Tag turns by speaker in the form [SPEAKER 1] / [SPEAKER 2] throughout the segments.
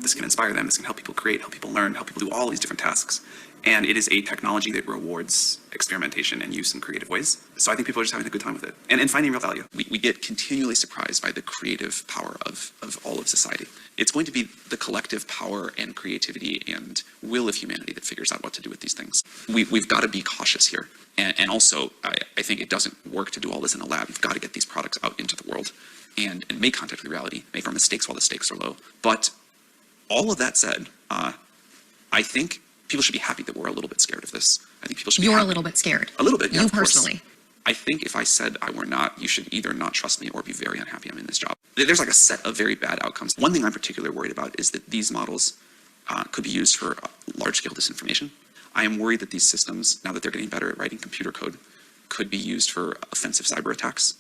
[SPEAKER 1] This can inspire them. This can help people create, help people learn, help people do all these different tasks. And it is a technology that rewards experimentation and use in creative ways. So I think people are just having a good time with it and finding real value. We get continually surprised by the creative power of all of society. It's going to be the collective power and creativity and will of humanity that figures out what to do with these things. We've got to be cautious here. And also, I think it doesn't work to do all this in a lab. You've got to get these products out into the world and make contact with reality, make our mistakes while the stakes are low. But all of that said, I think people should be happy that we're a little bit scared of this. I think people should be happy.
[SPEAKER 2] You're a little bit scared.
[SPEAKER 1] A little bit, yeah,
[SPEAKER 2] You
[SPEAKER 1] of course.
[SPEAKER 2] personally.
[SPEAKER 1] I think if I said I were not, you should either not trust me or be very unhappy I'm in this job. There's like a set of very bad outcomes. One thing I'm particularly worried about is that these models could be used for large-scale disinformation. I am worried that these systems, now that they're getting better at writing computer code, could be used for offensive cyber attacks.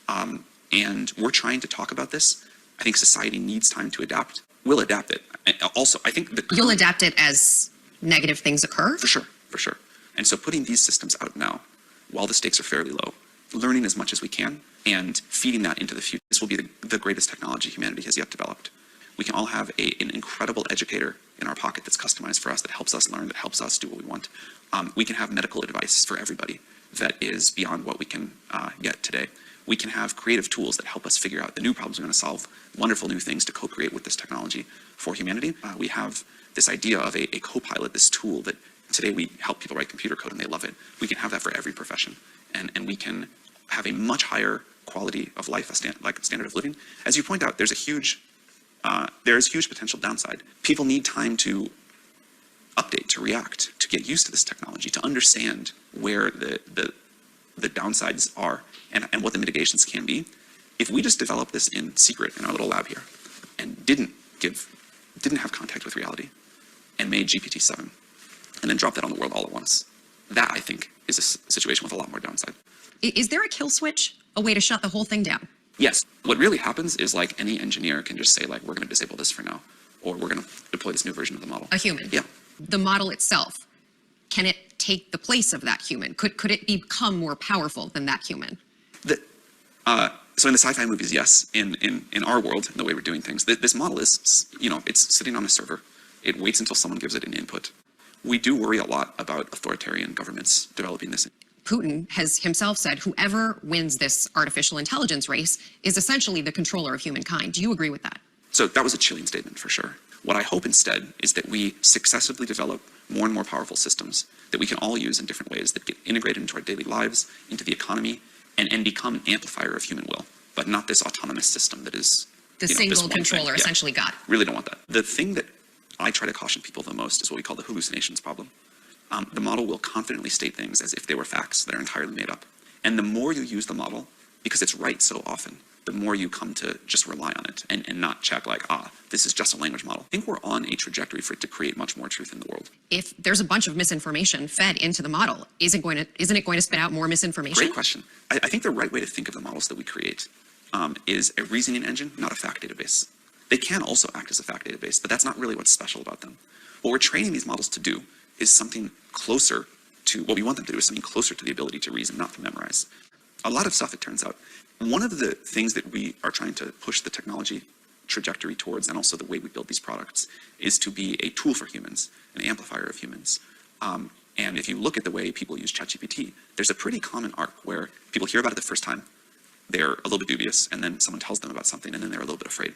[SPEAKER 1] And we're trying to talk about this. I think society needs time to adapt. We'll adapt it. Also, I think
[SPEAKER 2] You'll adapt it as negative things occur?
[SPEAKER 1] For sure, for sure. And so putting these systems out now, while the stakes are fairly low, learning as much as we can, and feeding that into the future. This will be the greatest technology humanity has yet developed. We can all have an incredible educator in our pocket that's customized for us, that helps us learn, that helps us do what we want. We can have medical advice for everybody that is beyond what we can get today. We can have creative tools that help us figure out the new problems we're going to solve, wonderful new things to co-create with this technology for humanity. We have this idea of a co-pilot, this tool that today we help people write computer code and they love it. We can have that for every profession. And we can have a much higher quality of life, standard of living. As you point out, there's huge potential downside. People need time to update, to react, to get used to this technology, to understand where the downsides are and what the mitigations can be. If we just develop this in secret in our little lab here and didn't have contact with reality and made GPT-7 and then dropped that on the world all at once, that I think is a situation with a lot more downside.
[SPEAKER 2] Is there a kill switch, a way to shut the whole thing down?
[SPEAKER 1] Yes. What really happens is like any engineer can just say like, we're going to disable this for now, or we're going to deploy this new version of the model.
[SPEAKER 2] A human?
[SPEAKER 1] Yeah.
[SPEAKER 2] The model itself, can it take the place of that human? Could it become more powerful than that human? So in the sci-fi movies, yes. In our world, in the way we're doing things, this model is, it's sitting on a server. It waits until someone gives it an input. We do worry a lot about authoritarian governments developing this. Putin has himself said whoever wins this artificial intelligence race is essentially the controller of humankind. Do you agree with that?
[SPEAKER 1] So that was a chilling statement for sure. What I hope instead is that we successively develop more and more powerful systems that we can all use in different ways that get integrated into our daily lives, into the economy, and become an amplifier of human will, but not this autonomous system that is
[SPEAKER 2] the single controller, essentially God.
[SPEAKER 1] Really don't want that. The thing that I try to caution people the most is what we call the hallucinations problem. The model will confidently state things as if they were facts that are entirely made up. And the more you use the model, because it's right so often, the more you come to just rely on it and not check like, this is just a language model. I think we're on a trajectory for it to create much more truth in the world.
[SPEAKER 2] If there's a bunch of misinformation fed into the model, isn't it going to spit out more misinformation?
[SPEAKER 1] Great question. I think the right way to think of the models that we create is a reasoning engine, not a fact database. They can also act as a fact database, but that's not really what's special about them. What we're training these models to do is something closer to what we want them to do, is something closer to the ability to reason, not to memorize. A lot of stuff, it turns out. One of the things that we are trying to push the technology trajectory towards, and also the way we build these products, is to be a tool for humans, an amplifier of humans. And if you look at the way people use ChatGPT, there's a pretty common arc where people hear about it the first time, they're a little bit dubious, and then someone tells them about something, and then they're a little bit afraid.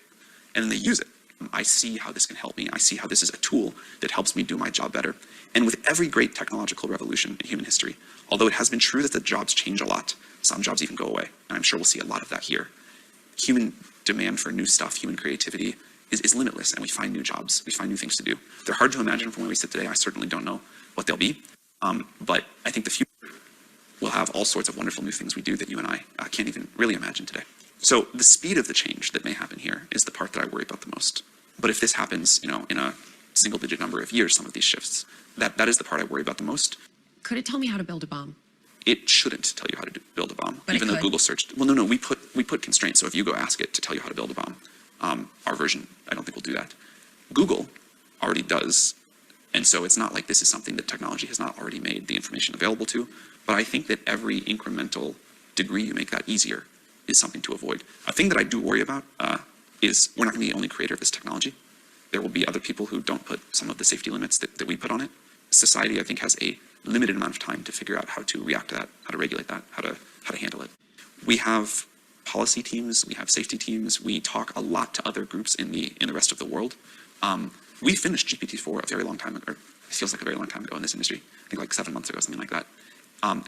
[SPEAKER 1] And then they use it. I see how this can help me. I see how this is a tool that helps me do my job better. And with every great technological revolution in human history, although it has been true that the jobs change a lot, some jobs even go away, and I'm sure we'll see a lot of that here, human demand for new stuff, human creativity is limitless, and we find new jobs, we find new things to do. They're hard to imagine from where we sit today. I certainly don't know what they'll be, but I think the future will have all sorts of wonderful new things we do that you and I can't even really imagine today. So the speed of the change that may happen here is the part that I worry about the most. But if this happens, in a single-digit number of years, some of these shifts, that is the part I worry about the most.
[SPEAKER 2] Could it tell me how to build a bomb?
[SPEAKER 1] It shouldn't tell you how to build a bomb,
[SPEAKER 2] but
[SPEAKER 1] even though Google searched. Well, no, we put constraints. So if you go ask it to tell you how to build a bomb, our version, I don't think will do that. Google already does, and so it's not like this is something that technology has not already made the information available to. But I think that every incremental degree you make that easier is something to avoid. A thing that I do worry about is we're not going to be the only creator of this technology. There will be other people who don't put some of the safety limits that we put on it. Society, I think, has a limited amount of time to figure out how to react to that, how to regulate that, how to handle it. We have policy teams, we have safety teams, we talk a lot to other groups in the rest of the world. We finished GPT-4 a very long time ago, or it feels like a very long time ago in this industry, I think like 7 months ago, something like that.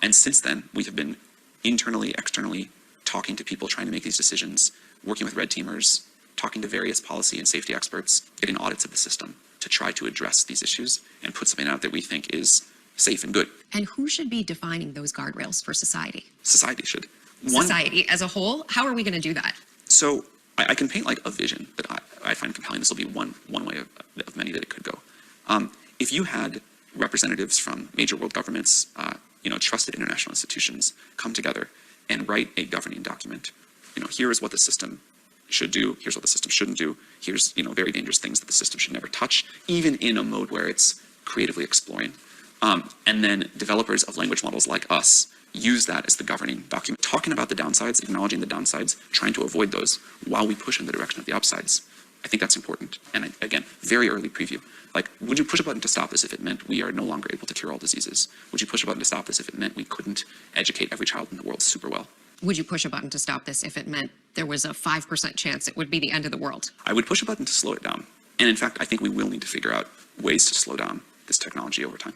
[SPEAKER 1] And since then, we have been internally, externally, talking to people, trying to make these decisions, working with red teamers, talking to various policy and safety experts, getting audits of the system to try to address these issues and put something out that we think is safe and good.
[SPEAKER 2] And who should be defining those guardrails for society?
[SPEAKER 1] Society should.
[SPEAKER 2] Society as a whole? How are we going to do that?
[SPEAKER 1] So I can paint like a vision that I find compelling. This will be one way of many that it could go. If you had representatives from major world governments, trusted international institutions come together and write a governing document. Here is what the system should do. Here's what the system shouldn't do. Here's very dangerous things that the system should never touch, even in a mode where it's creatively exploring. And then developers of language models like us use that as the governing document, talking about the downsides, acknowledging the downsides, trying to avoid those while we push in the direction of the upsides. I think that's important. And again, very early preview. Like, would you push a button to stop this if it meant we are no longer able to cure all diseases? Would you push a button to stop this if it meant we couldn't educate every child in the world super well?
[SPEAKER 2] Would you push a button to stop this if it meant there was a 5% chance it would be the end of the world?
[SPEAKER 1] I would push a button to slow it down. And in fact, I think we will need to figure out ways to slow down this technology over time.